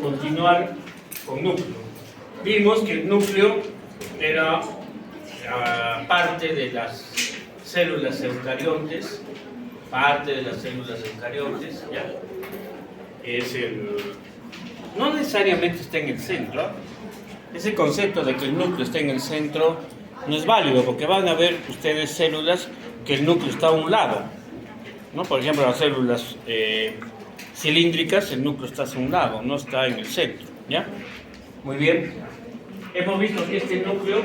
continuar con núcleo. Vimos que el núcleo era parte de las células eucariontes, ¿ya? No necesariamente está en el centro. Ese concepto de que el núcleo está en el centro no es válido, porque van a ver ustedes células que el núcleo está a un lado, ¿no? Por ejemplo, las células cilíndricas, el núcleo está hacia un lado, no está en el centro, ¿ya? Muy bien. Hemos visto que este núcleo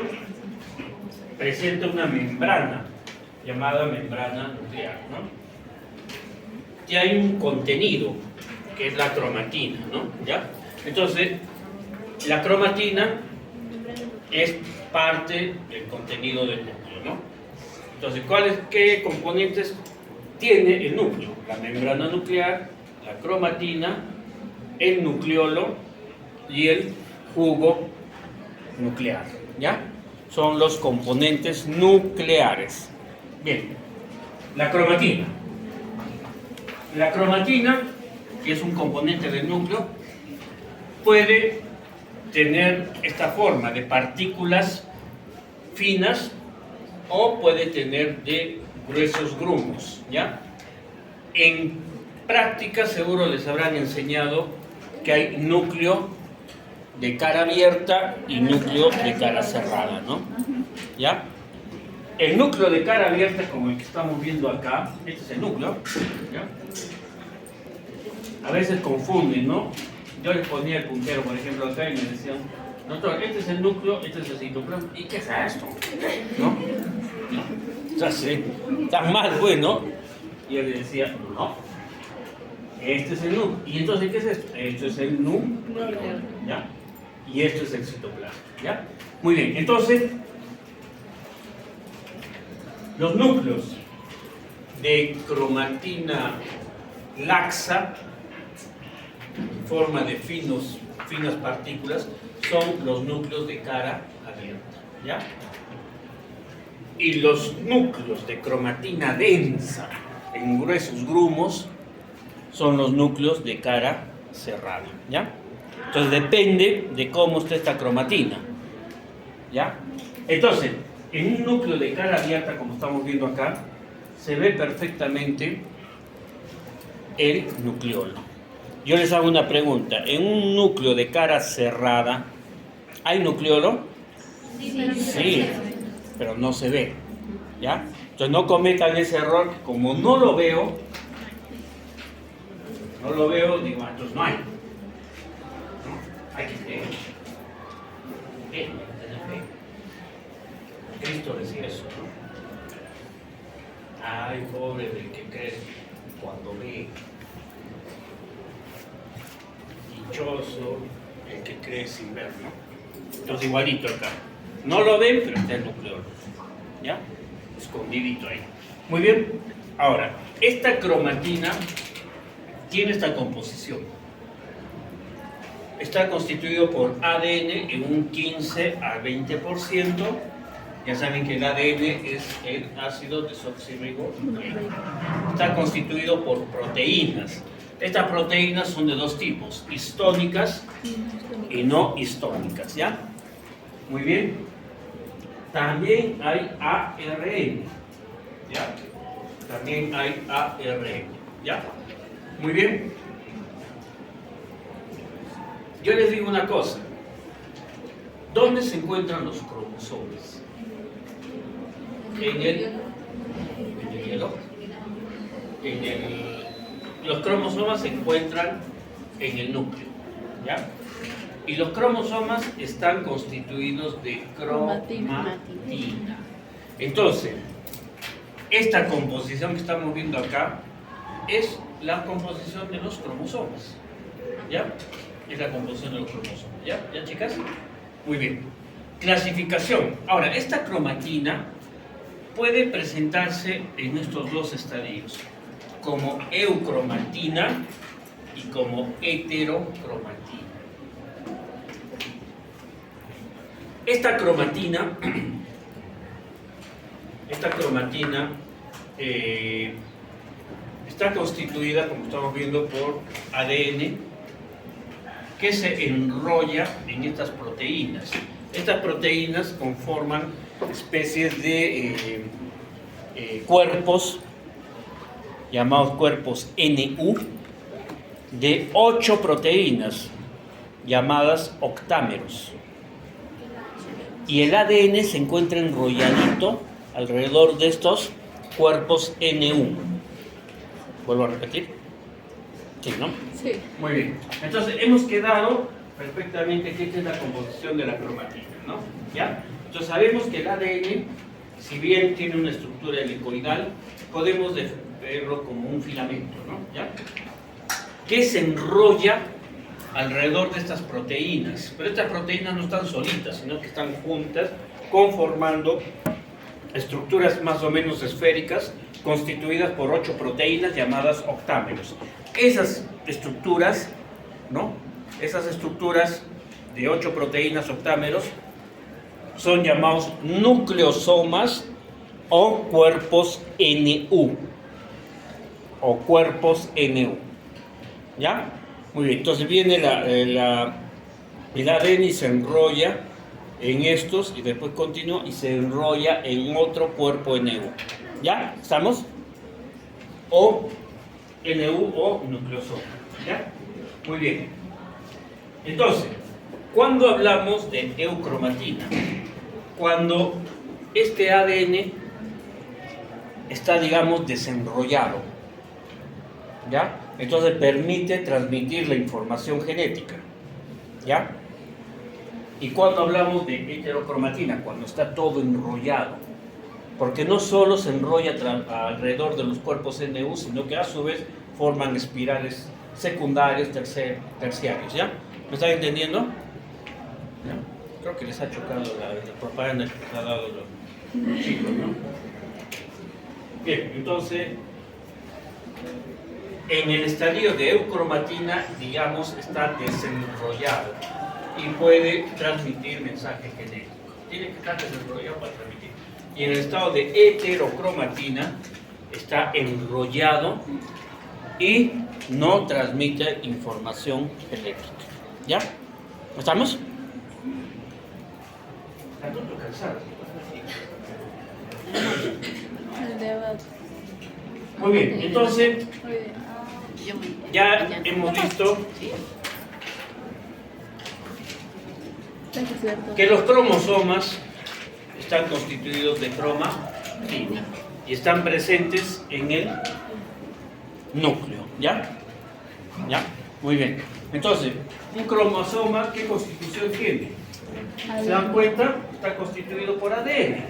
presenta una membrana llamada membrana nuclear, ¿no? Y hay un contenido que es la cromatina, ¿no? ¿Ya? Entonces, la cromatina es parte del contenido del núcleo, ¿no? Entonces, ¿qué componentes tiene el núcleo? La membrana nuclear, la cromatina, el nucleolo y el jugo nuclear, ¿ya? Son los componentes nucleares. Bien, la cromatina. La cromatina, que es un componente del núcleo, puede tener esta forma de partículas finas o puede tener de gruesos grumos, ¿ya? En práctica seguro les habrán enseñado que hay núcleo de cara abierta y núcleo de cara cerrada, ¿no? ¿Ya? El núcleo de cara abierta, como el que estamos viendo acá, este es el núcleo, ¿ya? A veces confunden, ¿no? Yo les ponía el puntero, por ejemplo, acá y me decían, doctor, este es el núcleo, este es el citoplasma, ¿y qué es esto? ¿No? Ya sé, tan mal, pues, ¿no? Y yo le decía, no, este es el núcleo. ¿Y entonces qué es esto? Esto es el núcleo, ¿ya? Y esto es el citoplasma, ¿ya? Muy bien, entonces, los núcleos de cromatina laxa, en forma de finas partículas, son los núcleos de cara abierta, ¿ya? Y los núcleos de cromatina densa en gruesos grumos son los núcleos de cara cerrada, ¿ya? Entonces depende de cómo está esta cromatina, ¿ya? Entonces, en un núcleo de cara abierta, como estamos viendo acá, se ve perfectamente el nucleolo. Yo les hago una pregunta. En un núcleo de cara cerrada, ¿hay nucleolo? Sí, pero no se ve, ¿ya? Entonces no cometan ese error, que como no lo veo, digo, entonces no hay. ¿No? Hay que creer. Bien, Cristo decía eso, ¿no? Ay, pobre del que cree cuando ve. Dichoso el que cree sin ver, ¿no? Entonces igualito acá. No lo ven, pero está el nucleolo, ¿ya? Escondidito ahí. Muy bien. Ahora, esta cromatina tiene esta composición. Está constituido por ADN en un 15 a 20%. Ya saben que el ADN es el ácido desoxirribonucleico. Está constituido por proteínas. Estas proteínas son de dos tipos, histónicas y no histónicas, ¿ya? Muy bien. También hay ARN, ¿ya? También hay ARN, ¿ya? Muy bien. Yo les digo una cosa. ¿Dónde se encuentran los cromosomas? En el hielo. Los cromosomas se encuentran en el núcleo, ¿ya? Y los cromosomas están constituidos de cromatina. Entonces, esta composición que estamos viendo acá es la composición de los cromosomas, ¿ya? Es la composición de los cromosomas, ¿ya? ¿Ya, chicas? Muy bien. Clasificación. Ahora, esta cromatina puede presentarse en estos dos estadios, como eucromatina y como heterocromatina. Esta cromatina está constituida, como estamos viendo, por ADN que se enrolla en estas proteínas. Estas proteínas conforman especies de cuerpos, llamados cuerpos NU, de 8 proteínas, llamadas octámeros. Y el ADN se encuentra enrolladito alrededor de estos cuerpos NU. ¿Vuelvo a repetir? Sí, ¿no? Sí. Muy bien. Entonces, hemos quedado perfectamente que esta es la composición de la cromatina, ¿no? ¿Ya? Entonces, sabemos que el ADN, si bien tiene una estructura helicoidal, podemos verlo como un filamento, ¿no? ¿Ya? Que se enrolla alrededor de estas proteínas. Pero estas proteínas no están solitas, sino que están juntas, conformando estructuras más o menos esféricas, constituidas por 8 proteínas llamadas octámeros. Esas estructuras, ¿no? Esas estructuras de 8 proteínas octámeros son llamados nucleosomas o cuerpos NU. O cuerpos NU. ¿Ya? Muy bien, entonces viene el ADN y se enrolla en estos y después continúa y se enrolla en otro cuerpo NU. ¿Ya? ¿Estamos? O NU o nucleosoma. ¿Ya? Muy bien. Entonces, cuando hablamos de eucromatina, cuando este ADN está, digamos, desenrollado, ¿ya? Entonces permite transmitir la información genética, ¿ya? Y cuando hablamos de heterocromatina, cuando está todo enrollado, porque no solo se enrolla alrededor de los cuerpos NU, sino que a su vez forman espirales secundarios, terciarios, ¿ya? ¿Me están entendiendo? ¿Ya? Creo que les ha chocado la propaganda que les ha dado los chicos, ¿no? Bien, entonces, en el estadio de eucromatina, digamos, está desenrollado y puede transmitir mensaje genético. Tiene que estar desenrollado para transmitir. Y en el estado de heterocromatina está enrollado y no transmite información genética. ¿Ya? ¿Estamos? Está todo cansado. Muy bien, entonces ya hemos visto que los cromosomas están constituidos de cromatina y están presentes en el núcleo, ¿ya? ¿Ya? Muy bien. Entonces, un cromosoma, ¿qué constitución tiene? ¿Se dan cuenta? Está constituido por ADN.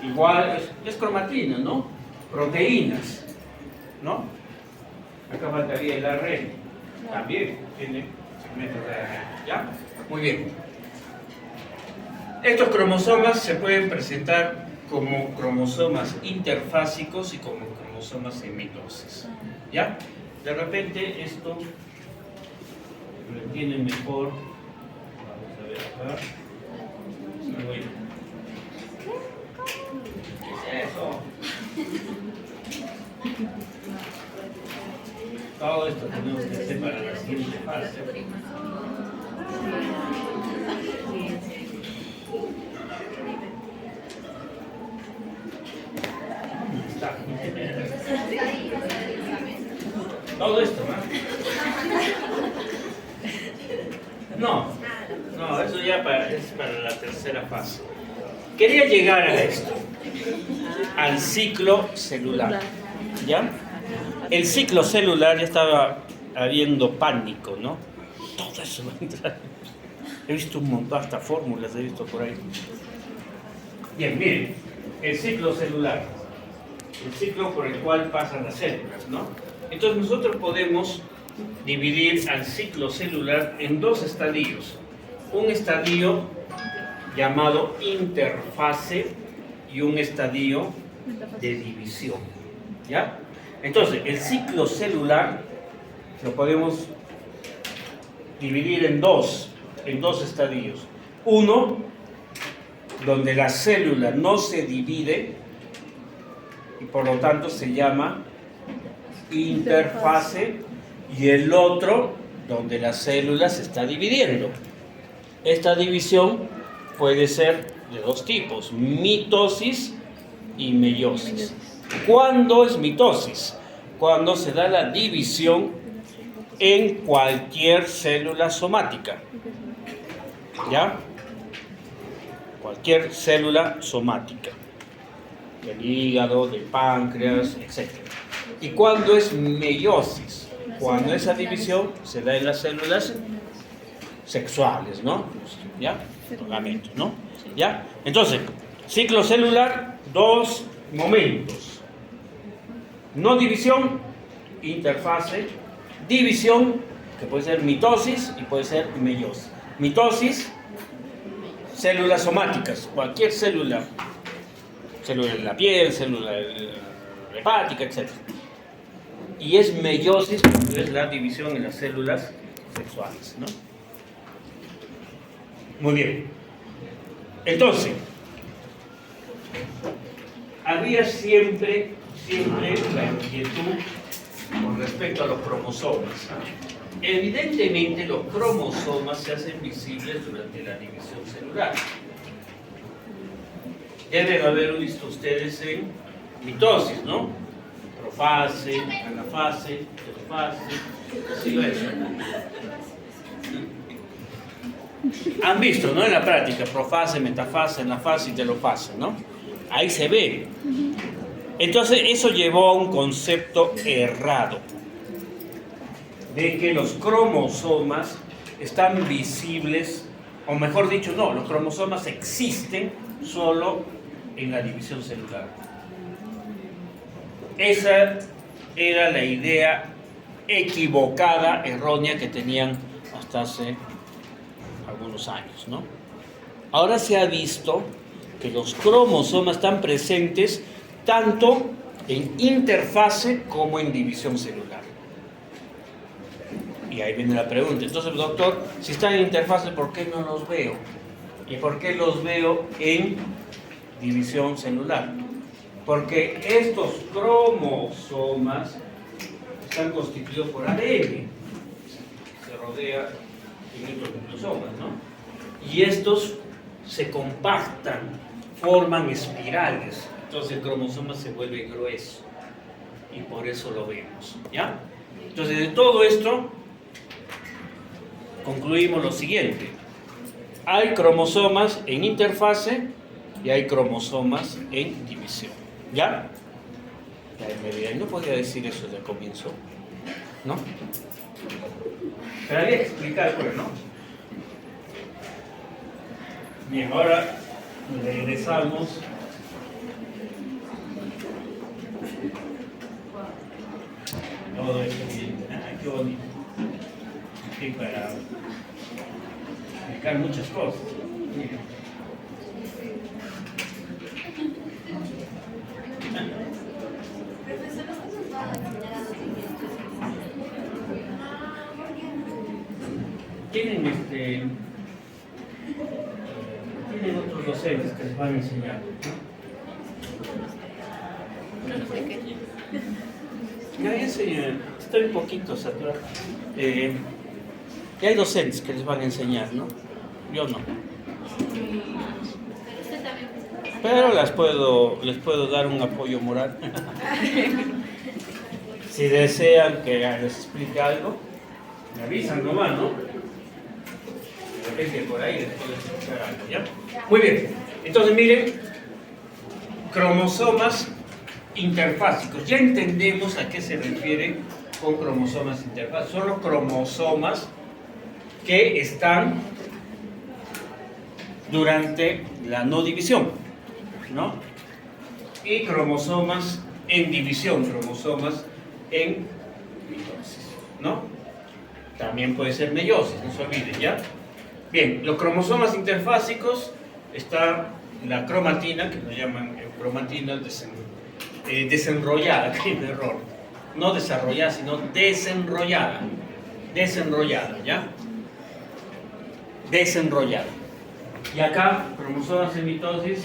Igual es cromatina, ¿no? Proteínas, ¿no? Acá faltaría el ARN. También tiene segmentos de ARN, ¿ya? Muy bien. Estos cromosomas se pueden presentar como cromosomas interfásicos y como cromosomas en mitosis, ¿ya? De repente esto lo entienden mejor. Vamos a ver acá. Muy bien. ¿Qué es eso? Todo esto tenemos que hacer para la siguiente fase. Todo esto, ¿no? No, eso ya es para la tercera fase. Quería llegar a esto, al ciclo celular, ¿ya? El ciclo celular ya estaba habiendo pánico, ¿no? Todo eso va a entrar. He visto un montón, hasta fórmulas he visto por ahí. Bien, miren, el ciclo celular, el ciclo por el cual pasan las células, ¿no? Entonces nosotros podemos dividir al ciclo celular en dos estadios. Un estadio llamado interfase y un estadio de división, ¿ya? Entonces, el ciclo celular lo podemos dividir en dos estadios. Uno, donde la célula no se divide y por lo tanto se llama interfase, y el otro donde la célula se está dividiendo. Esta división puede ser de dos tipos, mitosis y meiosis. ¿Cuándo es mitosis? Cuando se da la división en cualquier célula somática. ¿Ya? Cualquier célula somática. Del hígado, del páncreas, etc. ¿Y cuándo es meiosis? Cuando esa división se da en las células sexuales, ¿no? ¿Ya? Gametos, ¿no? ¿Ya? Entonces, ciclo celular, dos momentos. No división, interfase. División, que puede ser mitosis y puede ser meiosis. Mitosis, células somáticas, cualquier célula. Célula de la piel, célula hepática, etc. Y es meiosis, que es la división en las células sexuales, ¿no? Muy bien. Entonces, había siempre la inquietud con respecto a los cromosomas. Evidentemente, los cromosomas se hacen visibles durante la división celular. Deben haber visto ustedes en mitosis, ¿no? Profase, anafase, telofase, así lo es. Han visto, ¿no? En la práctica, profase, metafase, anafase y telofase, ¿no? Ahí se ve. Entonces, eso llevó a un concepto errado de que los cromosomas están visibles, o mejor dicho, no, los cromosomas existen solo en la división celular. Esa era la idea equivocada, errónea que tenían hasta hace algunos años, ¿no? Ahora se ha visto que los cromosomas están presentes tanto en interfase como en división celular. Y ahí viene la pregunta. Entonces, doctor, si están en interfase, ¿por qué no los veo? ¿Y por qué los veo en división celular? Porque estos cromosomas están constituidos por ADN. Se rodea en estos cromosomas, ¿no? Y estos se compactan, forman espirales. Entonces el cromosoma se vuelve grueso. Y por eso lo vemos, ¿ya? Entonces, de todo esto, concluimos lo siguiente. Hay cromosomas en interfase y hay cromosomas en división. ¿Ya? No podía decir eso desde el comienzo, ¿no? Pero había que explicar, pues, ¿no? Bien, ahora regresamos. Todo esto bien. Qué bonito. Y para explicar muchas cosas. Tienen otros docentes que les van a enseñar, ¿no? Ya enseñé, estoy un poquito saturado. Y hay docentes que les van a enseñar, ¿no? Yo no. Pero les puedo dar un apoyo moral. Si desean que les explique algo, me avisan nomás, ¿no? De repente por ahí les puedo explicar algo, ¿ya? Muy bien. Entonces, miren, cromosomas interfásicos. Ya entendemos a qué se refiere con cromosomas interfásicos. Son los cromosomas que están durante la no división, ¿no? Y cromosomas en división, cromosomas en mitosis, ¿no? También puede ser meiosis, no se olviden, ¿ya? Bien, los cromosomas interfásicos, está la cromatina, que nos llaman cromatina desenrollada, que es un error. No desarrollada, sino desenrollada. Desenrollada, ¿ya? Desenrollada. Y acá, cromosomas en mitosis,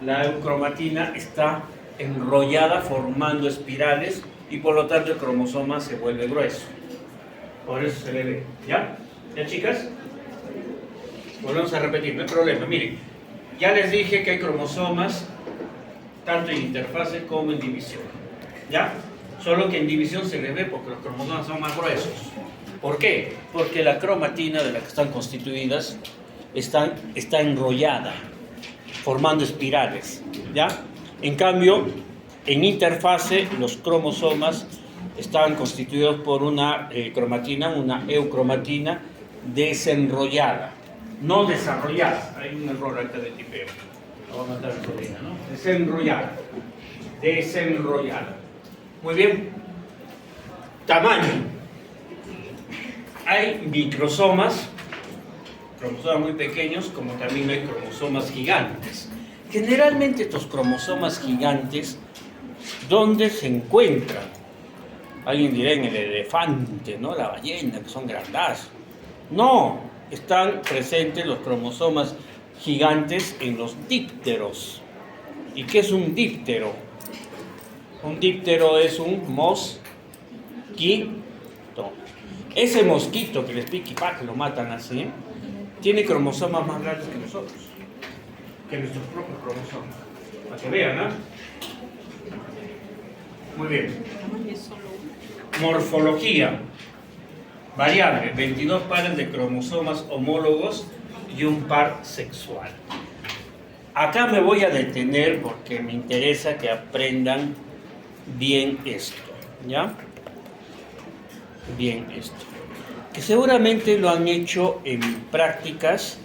la eucromatina está enrollada formando espirales y por lo tanto el cromosoma se vuelve grueso. Por eso se le ve. ¿Ya? ¿Ya, chicas? Volvemos a repetir, no hay problema. Miren, ya les dije que hay cromosomas tanto en interfase como en división. ¿Ya? Solo que en división se le ve porque los cromosomas son más gruesos. ¿Por qué? Porque la cromatina de la que están constituidas está enrollada, formando espirales. ¿Ya? En cambio, en interfase, los cromosomas están constituidos por una cromatina, una eucromatina desenrollada, no desarrollada. Hay un error acá de tipeo. Lo voy a mandar a Solina, ¿no? Desenrollada. Desenrollada. Muy bien. Tamaño. Hay microsomas, cromosomas muy pequeños, como también hay cromosomas gigantes. Generalmente estos cromosomas gigantes, ¿dónde se encuentran? Alguien dirá en el elefante, ¿no? La ballena, que son grandazos. No, están presentes los cromosomas gigantes en los dípteros. ¿Y qué es un díptero? Un díptero es un mosquito. Ese mosquito que les pica y pa, que lo matan así, tiene cromosomas más grandes que nosotros, que nuestros propios cromosomas. Para que vean, ¿no? Muy bien. Morfología. Variable, 22 pares de cromosomas homólogos y un par sexual. Acá me voy a detener porque me interesa que aprendan bien esto, ¿ya? Bien esto. Que seguramente lo han hecho en prácticas,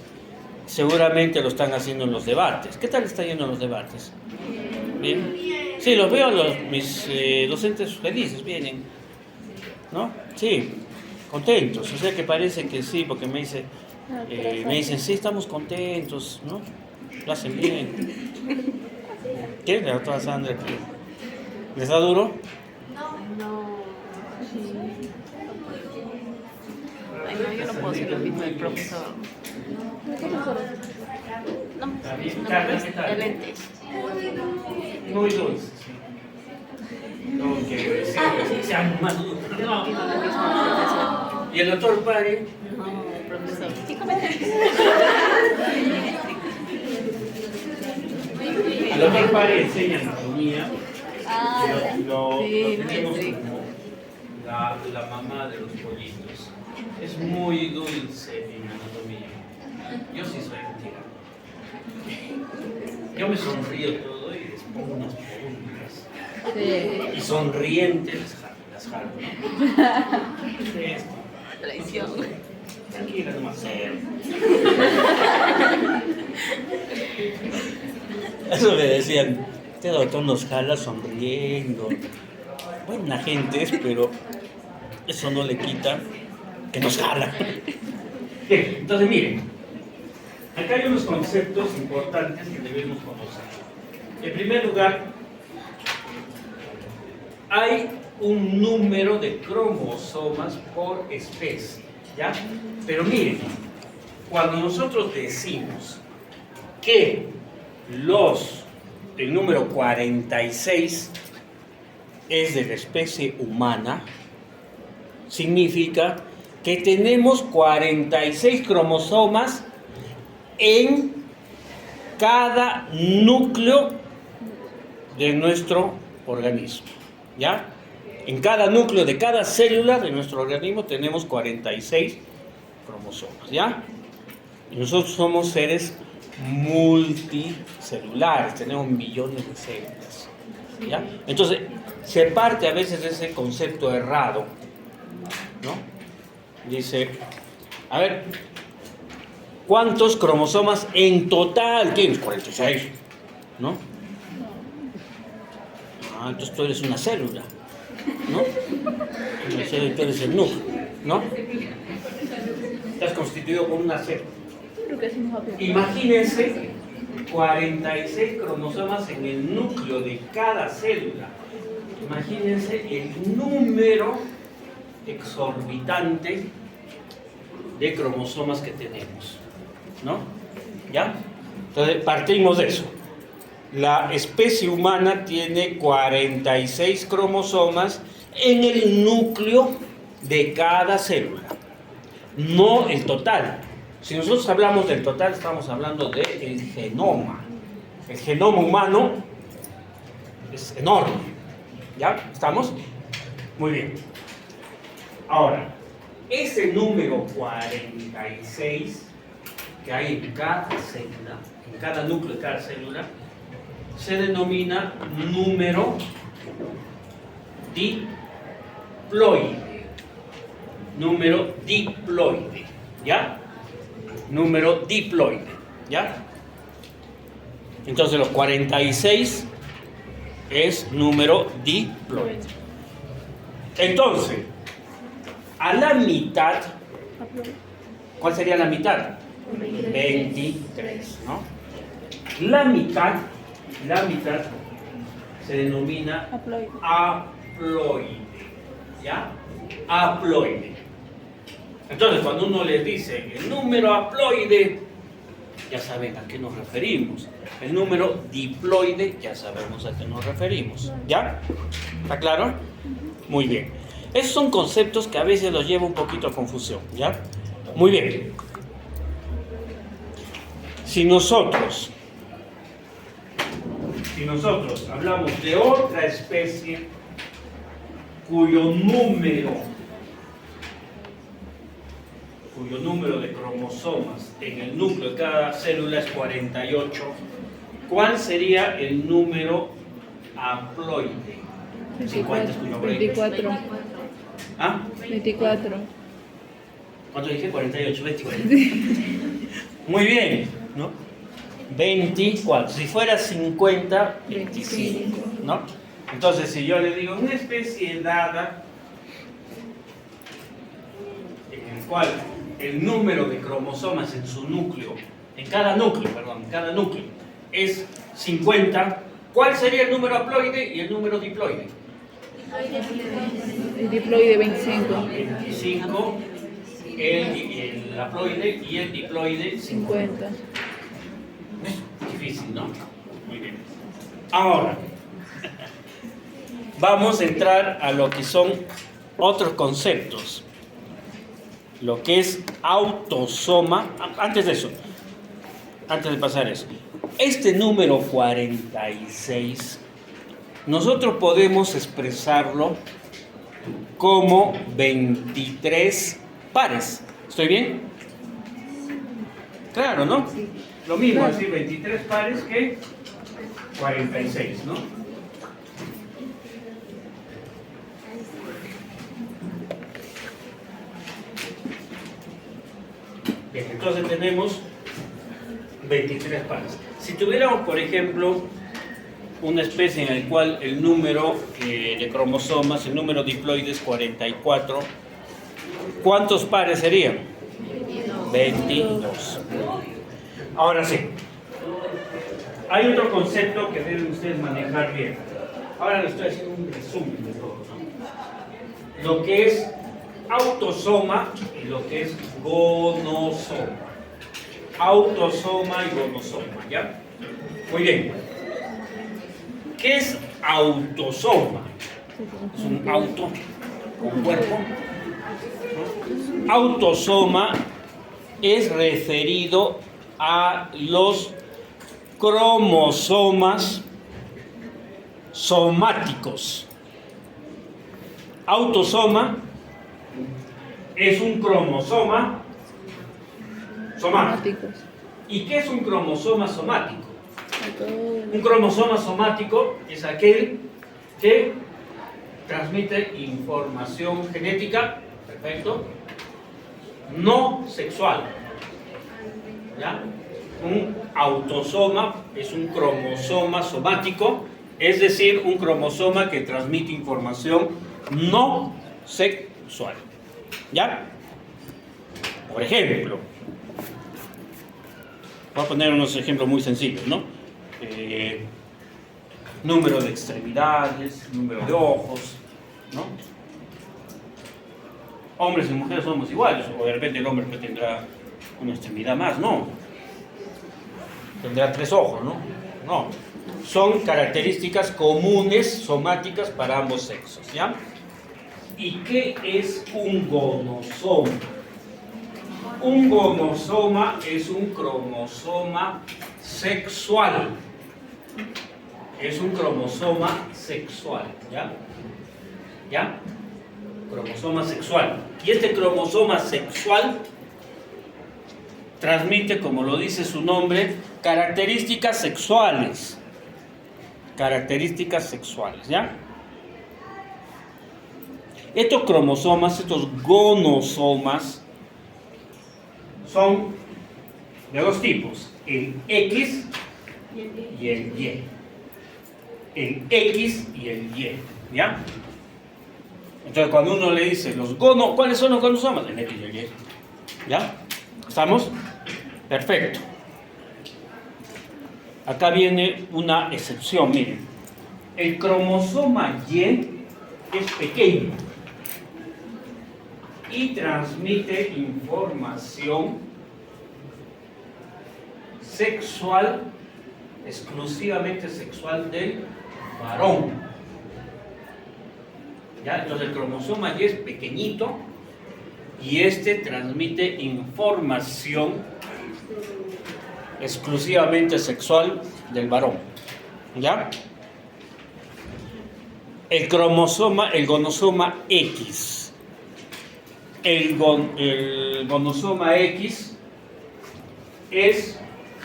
seguramente lo están haciendo en los debates. ¿Qué tal está yendo en los debates? ¿Bien? Sí, los veo mis docentes felices, vienen, ¿no? Sí, contentos, o sea que parece que sí, porque me dicen, sí, estamos contentos, ¿no? Lo hacen bien. ¿Qué? La doctora Sandra, ¿les da duro? No, sí. Ay, no, yo no puedo ser lo mismo del profesor. No, es una de lentes. Muy dulce, sí. No, que sean más duros. No tiene lo mismo, profesor. ¿Y el doctor Pare? No, profesor. El doctor Pare enseña anatomía. Ah, Lo sí, tenemos sí. como la mamá de los pollitos. Es muy dulce en anatomía. Yo sí soy mentira. Yo me sonrío todo y les pongo unas puntas. Sí. Y sonrientes las jalo, ¿no? Es Traición. tranquila, no más ser. Eso me decían, este doctor nos jala sonriendo. Buena gente es, pero eso no le quita que nos jala. Bien, entonces miren, acá hay unos conceptos importantes que debemos conocer. En primer lugar, hay un número de cromosomas por especie, ¿ya? Pero miren, cuando nosotros decimos que el número 46 es de la especie humana, significa que tenemos 46 cromosomas en cada núcleo de nuestro organismo, ¿ya? En cada núcleo de cada célula de nuestro organismo tenemos 46 cromosomas, ¿ya? Y nosotros somos seres multicelulares, tenemos millones de células, ¿ya? Entonces, se parte a veces de ese concepto errado, ¿no? Dice, a ver, ¿cuántos cromosomas en total tienes? 46, ¿no? Ah, entonces tú eres una célula, ¿no? Una célula, tú eres el núcleo, ¿no? Estás constituido por una célula. Imagínense 46 cromosomas en el núcleo de cada célula. Imagínense el número exorbitante de cromosomas que tenemos, ¿no? ¿Ya? Entonces partimos de eso. La especie humana tiene 46 cromosomas en el núcleo de cada célula, no el total. Si nosotros hablamos del total, estamos hablando del genoma. El genoma humano es enorme. ¿Ya? ¿Estamos? Muy bien. Ahora, ese número 46 que hay en cada célula, en cada núcleo de cada célula, se denomina número diploide. Número diploide. ¿Ya? Número diploide. ¿Ya? Entonces los 46 es número diploide. Entonces, a la mitad, ¿cuál sería la mitad? 23, ¿no? La mitad se denomina haploide, ¿ya? Haploide. Entonces, cuando uno les dice el número haploide, ya saben a qué nos referimos. El número diploide, ya sabemos a qué nos referimos. ¿Ya? ¿Está claro? Muy bien. Esos son conceptos que a veces los lleva un poquito a confusión. ¿Ya? Muy bien. Si nosotros hablamos de otra especie cuyo número de cromosomas en el núcleo de cada célula es 48, ¿cuál sería el número haploide? 24. ¿Ah? 24. ¿Cuánto dije? 48, 24. Muy bien, ¿no? 24. Si fuera 50, 25, ¿no? Entonces, si yo le digo una especie dada en el cual el número de cromosomas en su núcleo, en cada núcleo, es 50, ¿cuál sería el número haploide y el número diploide? El diploide 25. 25, el haploide y el diploide 50. 50. Difícil, ¿no? Muy bien. Ahora, vamos a entrar a lo que son otros conceptos. Lo que es autosoma. Antes de eso, antes de pasar eso, este número 46, nosotros podemos expresarlo como 23 pares. ¿Estoy bien? Claro, ¿no? Lo mismo, Claro. decir 23 pares que 46, ¿no? Bien, entonces tenemos 23 pares. Si tuviéramos, por ejemplo, una especie en la cual el número de cromosomas, el número diploide es 44, ¿cuántos pares serían? 22. Ahora sí, hay otro concepto que deben ustedes manejar bien. Ahora les estoy haciendo un resumen de todo, ¿no? Lo que es autosoma y lo que es gonosoma. Autosoma y gonosoma, ¿ya? Muy bien. ¿Qué es autosoma? Es un auto, un cuerpo. ¿No? Autosoma es referido a los cromosomas somáticos. Autosoma es un cromosoma somático. Somáticos. ¿Y qué es un cromosoma somático? A todos. Un cromosoma somático es aquel que transmite información genética, perfecto, no sexual. ¿Ya? Un autosoma es un cromosoma somático, es decir, un cromosoma que transmite información no sexual. ¿Ya? Por ejemplo, voy a poner unos ejemplos muy sencillos, ¿no? Número de extremidades, número de ojos, ¿no? Hombres y mujeres somos iguales, o de repente el hombre pues tendrá una extremidad más, no. Tendrá 3 ojos, ¿no? No. Son características comunes somáticas para ambos sexos, ¿ya? ¿Y qué es un gonosoma? Un gonosoma es un cromosoma sexual. Es un cromosoma sexual, ¿ya? ¿Ya? Cromosoma sexual. Y este cromosoma sexual transmite, como lo dice su nombre, características sexuales. Características sexuales, ¿ya? Estos cromosomas, estos gonosomas, son de dos tipos, el X y el Y. El X y el Y, ¿ya? Entonces, cuando uno le dice ¿cuáles son los gonosomas? El X y el Y, ¿ya? ¿Estamos? Perfecto. Acá viene una excepción, miren. El cromosoma Y es pequeño y transmite información sexual, exclusivamente sexual del varón. ¿Ya? Entonces el cromosoma Y es pequeñito y este transmite información exclusivamente sexual del varón. ¿Ya? El gonosoma X. El gonosoma X es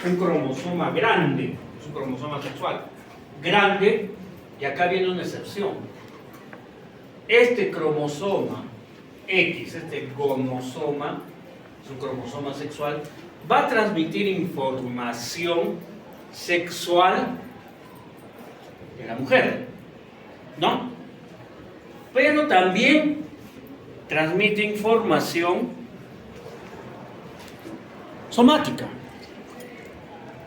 un cromosoma grande, es un cromosoma sexual grande, y acá viene una excepción. Este cromosoma X, este gonosoma, es un cromosoma sexual, va a transmitir información sexual de la mujer, ¿no? Pero también transmite información somática,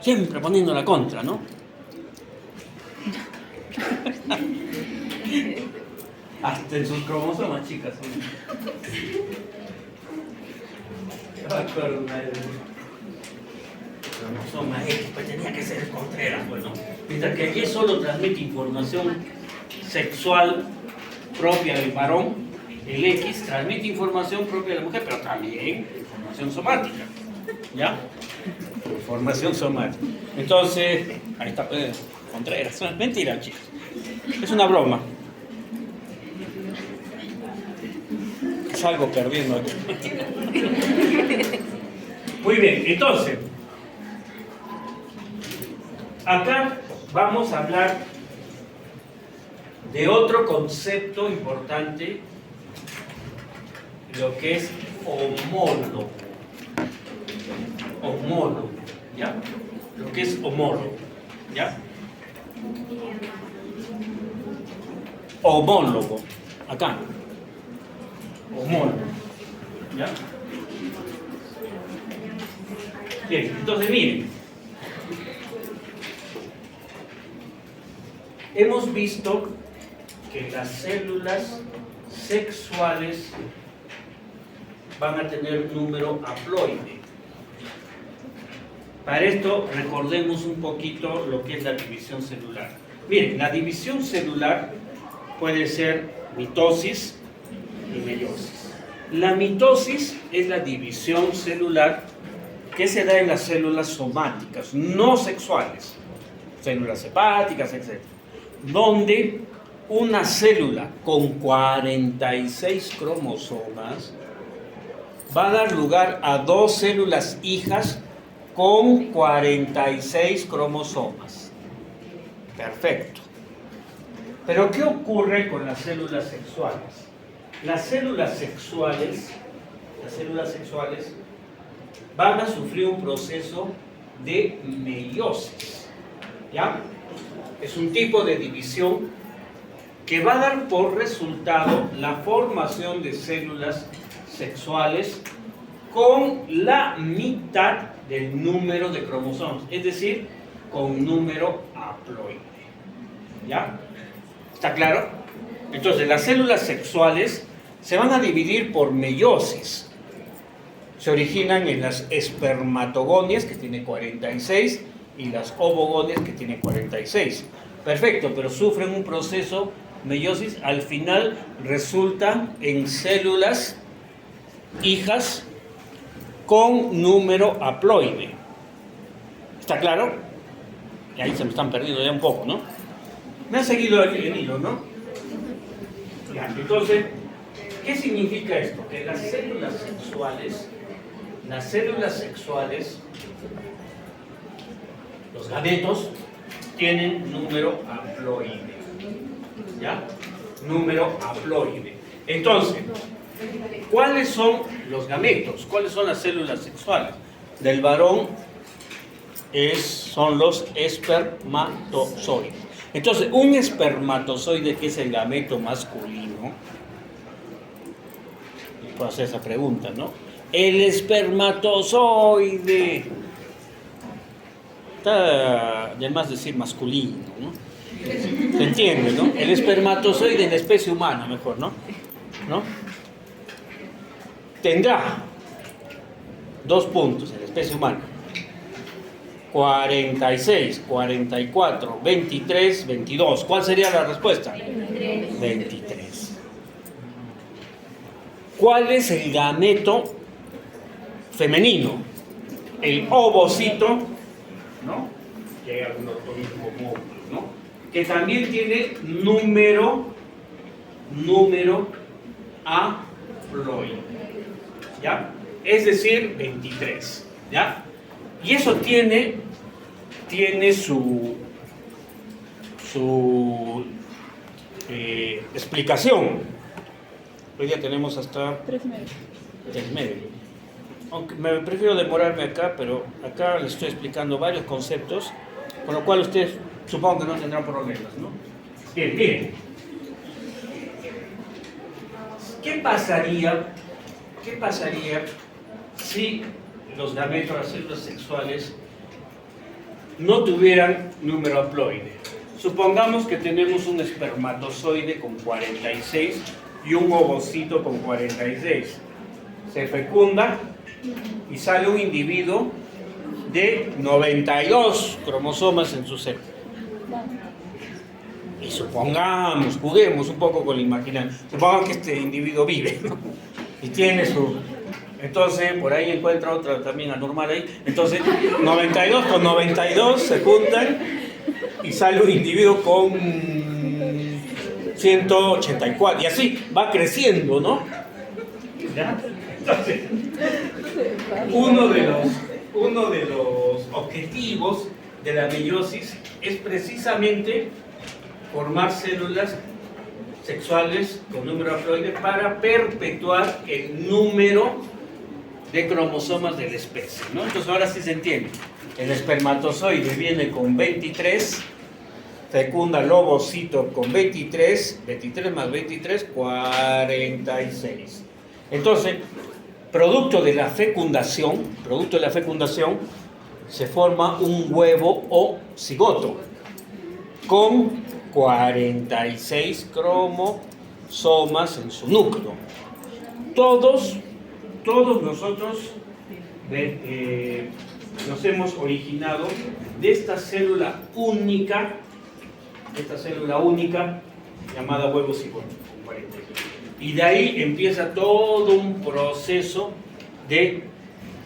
siempre poniendo la contra, ¿no? Hasta en sus cromosomas, chicas. Cromosoma X, pues tenía que ser Contreras, bueno. Mientras que aquí solo transmite información sexual propia del varón, el X transmite información propia de la mujer, pero también información somática, ¿ya? Información somática. Entonces, ahí está Contreras. Mentira, chicos. Es una broma. Salgo perdiendo aquí. Muy bien, entonces, acá vamos a hablar de otro concepto importante, lo que es homólogo. Homólogo, ¿ya? Lo que es homólogo, ¿ya? Homólogo, acá. Homólogo, ¿ya? Bien, entonces miren, hemos visto que las células sexuales van a tener número haploide. Para esto recordemos un poquito lo que es la división celular. Miren, la división celular puede ser mitosis y meiosis. La mitosis es la división celular que se da en las células somáticas, no sexuales, células hepáticas, etc. Donde una célula con 46 cromosomas va a dar lugar a dos células hijas con 46 cromosomas. Perfecto. Pero ¿qué ocurre con las células sexuales? Las células sexuales van a sufrir un proceso de meiosis, ¿ya? Es un tipo de división que va a dar por resultado la formación de células sexuales con la mitad del número de cromosomas, es decir, con número haploide, ¿ya? ¿Está claro? Entonces, las células sexuales se van a dividir por meiosis. Se originan en las espermatogonias, que tiene 46, y las ovogonias, que tiene 46. Perfecto, pero sufren un proceso meiosis al final resulta en células hijas con número haploide. ¿Está claro? Y ahí se me están perdiendo ya un poco, ¿no? Me han seguido el hilo, ¿no? Ya, entonces, ¿qué significa esto? Que las células sexuales, los gametos, tienen número haploide. ¿Ya? Número haploide. Entonces, ¿cuáles son los gametos? ¿Cuáles son las células sexuales? Del varón son los espermatozoides. Entonces, un espermatozoide, que es el gameto masculino, puedo hacer esa pregunta, ¿no? El espermatozoide, está de más decir masculino, ¿no? ¿Se entiende, no? El espermatozoide en la especie humana, mejor, ¿no? Tendrá 2 puntos en la especie humana: 46, 44, 23, 22. ¿Cuál sería la respuesta? 23. ¿Cuál es el gameto femenino? El ovocito, ¿no? Que hay algunos como, ¿no? Que también tiene número haploide, ¿ya? Es decir, 23, ¿ya? Y eso tiene su explicación. Hoy día tenemos hasta 3:30. Aunque me prefiero demorarme acá, pero acá les estoy explicando varios conceptos, con lo cual ustedes supongo que no tendrán problemas, ¿no? Bien, bien. ¿Qué pasaría si los gametos, las células sexuales, no tuvieran número haploide? Supongamos que tenemos un espermatozoide con 46 y un ovocito con 46. Se fecunda y sale un individuo de 92 cromosomas en su célula. Y supongamos, juguemos un poco con la imaginación, supongamos que este individuo vive, ¿no? Y tiene su... Entonces, por ahí encuentra otra también anormal ahí. Entonces, 92 con 92 se juntan y sale un individuo con 184. Y así va creciendo, ¿no? ¿Ya? Entonces, uno de los objetivos de la meiosis es precisamente formar células sexuales con número haploide para perpetuar el número de cromosomas de la especie, ¿no? Entonces ahora sí se entiende. El espermatozoide viene con 23, fecunda el ovocito con 23 más 23, 46. Entonces, producto de la fecundación, se forma un huevo o cigoto con 46 cromosomas en su núcleo. Todos nosotros nos hemos originado de esta célula única llamada huevo cigoto. Y de ahí empieza todo un proceso de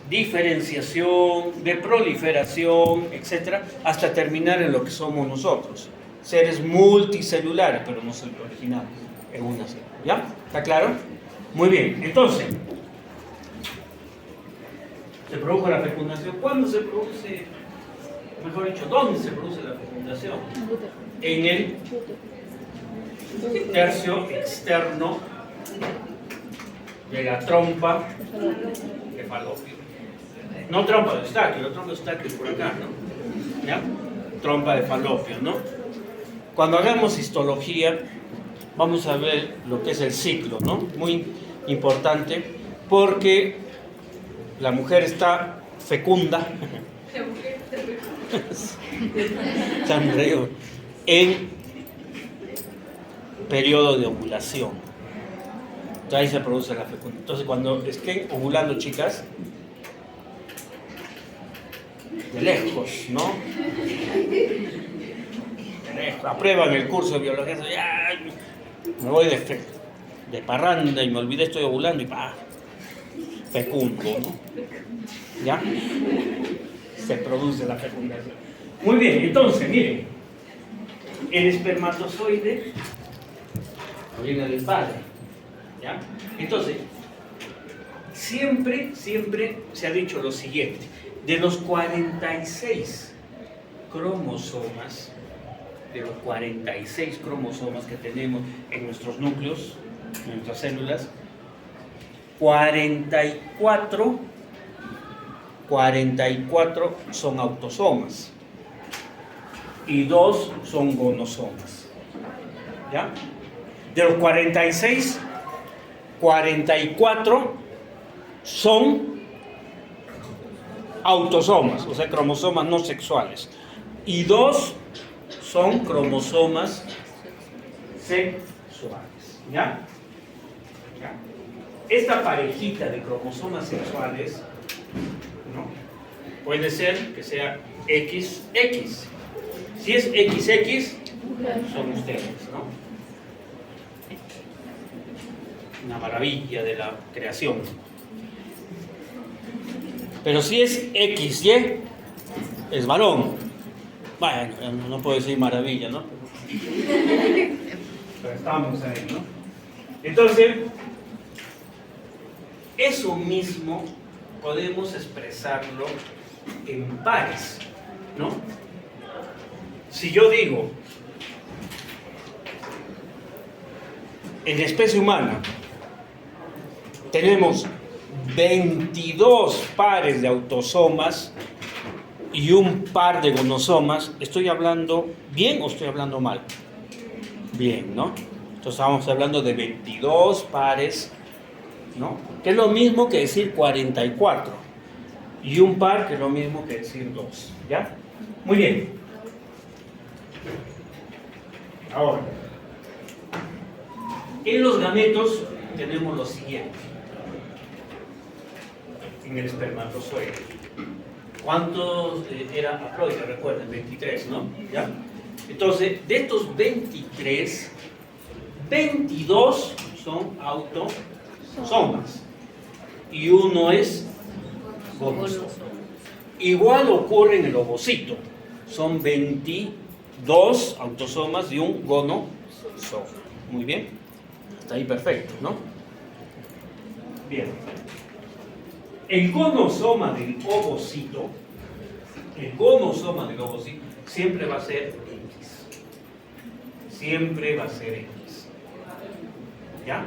diferenciación, de proliferación, etcétera, hasta terminar en lo que somos nosotros. Seres multicelulares, pero no son originales en una célula. ¿Ya? ¿Está claro? Muy bien. Entonces, se produjo la fecundación. ¿Cuándo se produce? Mejor dicho, ¿dónde se produce la fecundación? En el tercio externo de la trompa de falopio. No trompa de Eustaquio, la trompa de Eustaquio es por acá, ¿no? ¿Ya? Trompa de falopio, ¿no? Cuando hagamos histología, vamos a ver lo que es el ciclo, ¿no? Muy importante, porque la mujer está fecunda en periodo de ovulación. Entonces ahí se produce la fecundación. Entonces cuando estén ovulando, chicas, de lejos, ¿no? De lejos, aprueban el curso de biología, Me voy de parranda y me olvidé, estoy ovulando y fecundo, ¿no? ¿Ya? Se produce la fecundación. Muy bien, entonces, miren, el espermatozoide viene del padre, ¿ya? Entonces, siempre se ha dicho lo siguiente: de los 46 cromosomas, que tenemos en nuestros núcleos, en nuestras células, 44 son autosomas y 2 son gonosomas. ¿Ya? De los 46, 44 son autosomas, o sea, cromosomas no sexuales, y 2 son cromosomas sexuales. ¿Ya? ¿Ya? Esta parejita de cromosomas sexuales, ¿no?, puede ser que sea XX. Si es XX, son ustedes, ¿no? Una maravilla de la creación. Pero si es XY, es varón. Bueno, no puedo decir maravilla, ¿no? Pero estamos ahí, ¿no? Entonces, eso mismo podemos expresarlo en pares, ¿no? Si yo digo, en la especie humana tenemos 22 pares de autosomas y un par de gonosomas, ¿estoy hablando bien o estoy hablando mal? Bien, ¿no? Entonces estamos hablando de 22 pares, ¿no?, que es lo mismo que decir 44, y un par que es lo mismo que decir 2, ¿ya? Muy bien. Ahora, en los gametos tenemos lo siguiente. En el espermatozoide, ¿cuántos era haploide? Recuerden, 23, ¿no? ¿Ya? Entonces, de estos 23, 22 son autosomas y uno es gonosoma. Igual ocurre en el ovocito, son 22 autosomas y un gonosoma. Muy bien, está ahí perfecto, ¿no? Bien. El gonosoma del ovocito siempre va a ser X. Siempre va a ser X. ¿Ya?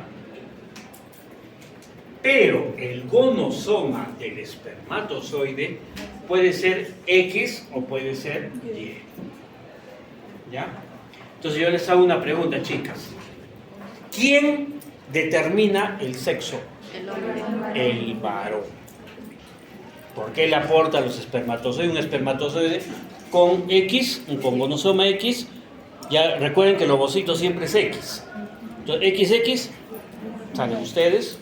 Pero el gonosoma del espermatozoide puede ser X o puede ser Y. ¿Ya? Entonces yo les hago una pregunta, chicas. ¿Quién determina el sexo? El hombre. El varón. ¿Por qué le aporta a los espermatozoides un espermatozoide con X, con gonosoma X? Ya recuerden que el ovocito siempre es X. Entonces, XX, salen ustedes.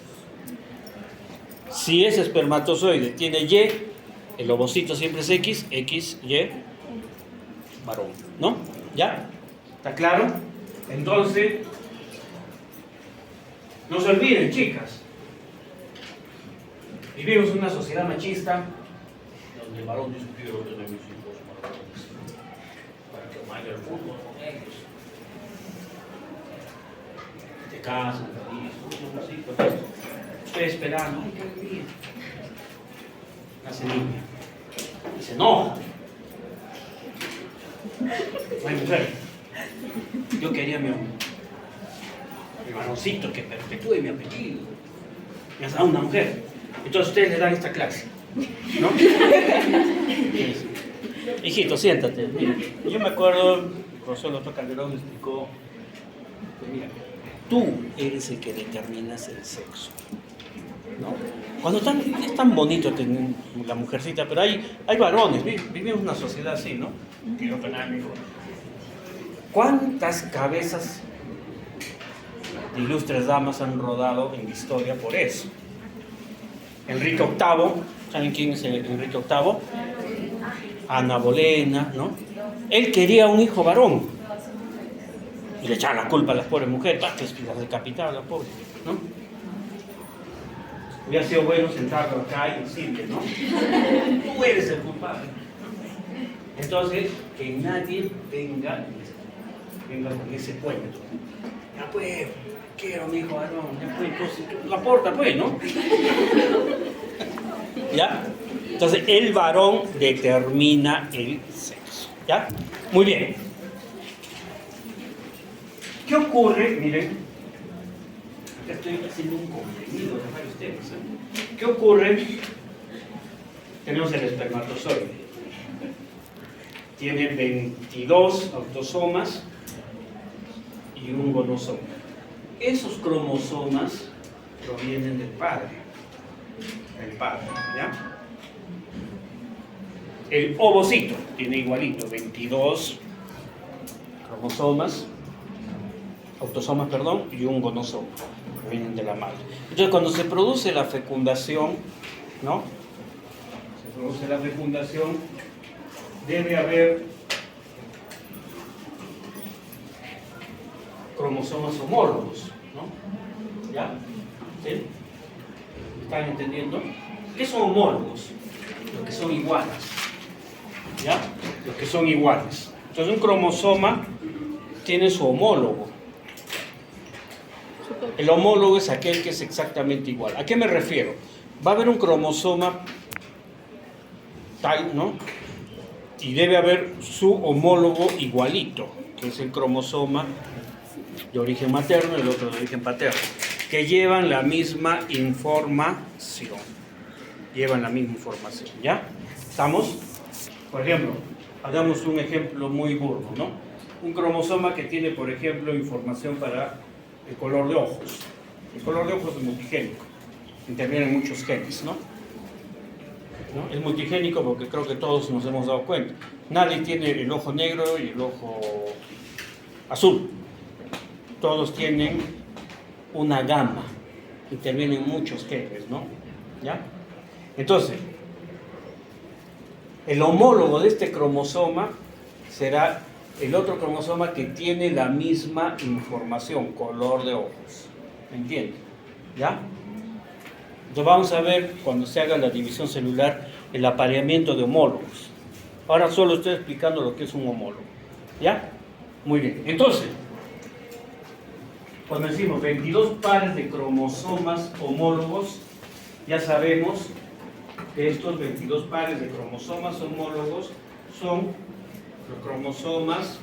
Si ese espermatozoide tiene Y, el ovocito siempre es X, Y, varón, ¿no? ¿Ya? ¿Está claro? Entonces, no se olviden, chicas. Vivimos en una sociedad machista donde el varón dice: quiero tener mis hijos varones para que vaya al fútbol con ellos. Te casan, feliz, unos hijos, esto. Estoy esperando, ay, qué alegría. Nace niña y se enoja. Ay, mujer, yo quería mi varoncito que perpetúe mi apellido. Me has dado una mujer. Entonces ustedes le dan esta clase, ¿no? Hijito, siéntate. Mira, yo me acuerdo, el profesor Otto Calderón explicó que, mira, tú eres el que determinas el sexo, ¿no? Cuando es tan bonito tener la mujercita, pero hay varones, vivimos en una sociedad así, ¿no? Quiero tener a mi hijo. ¿Cuántas cabezas de ilustres damas han rodado en la historia por eso? Enrique VIII, ¿saben quién es Enrique VIII? Ana Bolena, ¿no? Él quería un hijo varón. Y le echaban la culpa a las pobres mujeres, las decapitaban a las pobres, ¿no? Hubiera sido bueno sentarlo acá y decirle, ¿no? Tú eres el culpable. Entonces, que nadie venga con ese cuento. Ya pues, quiero mi hijo varón, ya pues, lo aporta pues, ¿no? ¿Ya? Entonces, el varón determina el sexo, ¿ya? Muy bien. ¿Qué ocurre? Miren, acá estoy haciendo un contenido para ustedes, ¿eh? ¿Qué ocurre? Tenemos el espermatozoide. Tiene 22 autosomas y un gonosoma. Esos cromosomas provienen del padre. ¿Ya? El ovocito tiene igualito, 22 autosomas, y un gonosoma, provienen de la madre. Entonces, cuando se produce la fecundación, ¿no? Se produce la fecundación, debe haber cromosomas homólogos, ¿no? ¿Ya? ¿Sí? ¿Están entendiendo? ¿Qué son homólogos? Los que son iguales. ¿Ya? Los que son iguales. Entonces un cromosoma tiene su homólogo. El homólogo es aquel que es exactamente igual. ¿A qué me refiero? Va a haber un cromosoma tal, ¿no? Y debe haber su homólogo igualito, que es el cromosoma de origen materno y el otro de origen paterno, que llevan la misma información. ¿Ya? ¿Estamos? Por ejemplo, hagamos un ejemplo muy burdo, ¿no? Un cromosoma que tiene, por ejemplo, información para el color de ojos. El color de ojos es multigénico, intervienen muchos genes, ¿no? Es multigénico porque creo que todos nos hemos dado cuenta. Nadie tiene el ojo negro y el ojo azul. Todos tienen una gama, intervienen muchos genes, ¿no? ¿Ya? Entonces, el homólogo de este cromosoma será el otro cromosoma que tiene la misma información, color de ojos. ¿Me entienden? ¿Ya? Entonces vamos a ver, cuando se haga la división celular, el apareamiento de homólogos. Ahora solo estoy explicando lo que es un homólogo. ¿Ya? Muy bien. Entonces, cuando decimos 22 pares de cromosomas homólogos, ya sabemos que estos 22 pares de cromosomas homólogos son los cromosomas,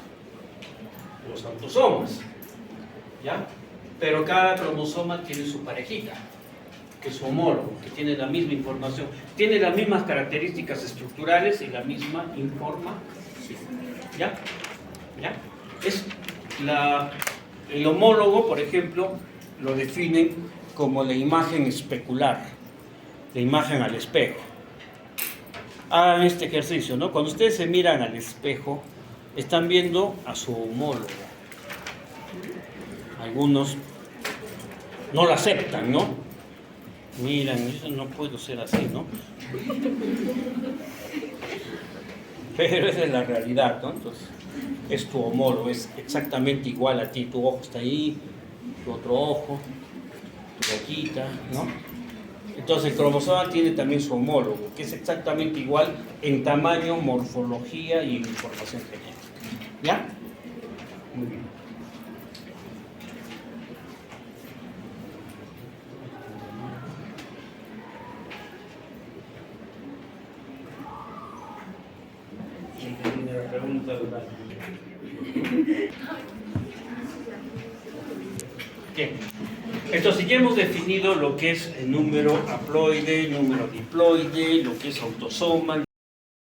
los autosomas, ¿ya? Pero cada cromosoma tiene su parejita, que es su homólogo, que tiene la misma información, tiene las mismas características estructurales y la misma información, ¿ya? ¿Ya? El homólogo, por ejemplo, lo definen como la imagen especular, la imagen al espejo. Hagan este ejercicio, ¿no? Cuando ustedes se miran al espejo, están viendo a su homólogo. Algunos no lo aceptan, ¿no? Miran, yo no puedo ser así, ¿no? Pero esa es la realidad, ¿no? Entonces, es tu homólogo, es exactamente igual a ti. Tu ojo está ahí, tu otro ojo, tu boquita, ¿no? Entonces el cromosoma tiene también su homólogo, que es exactamente igual en tamaño, morfología y información genética. ¿Ya? Muy bien. Primera pregunta, ¿verdad? Bien. Entonces ya hemos definido lo que es el número haploide, número diploide, lo que es autosoma,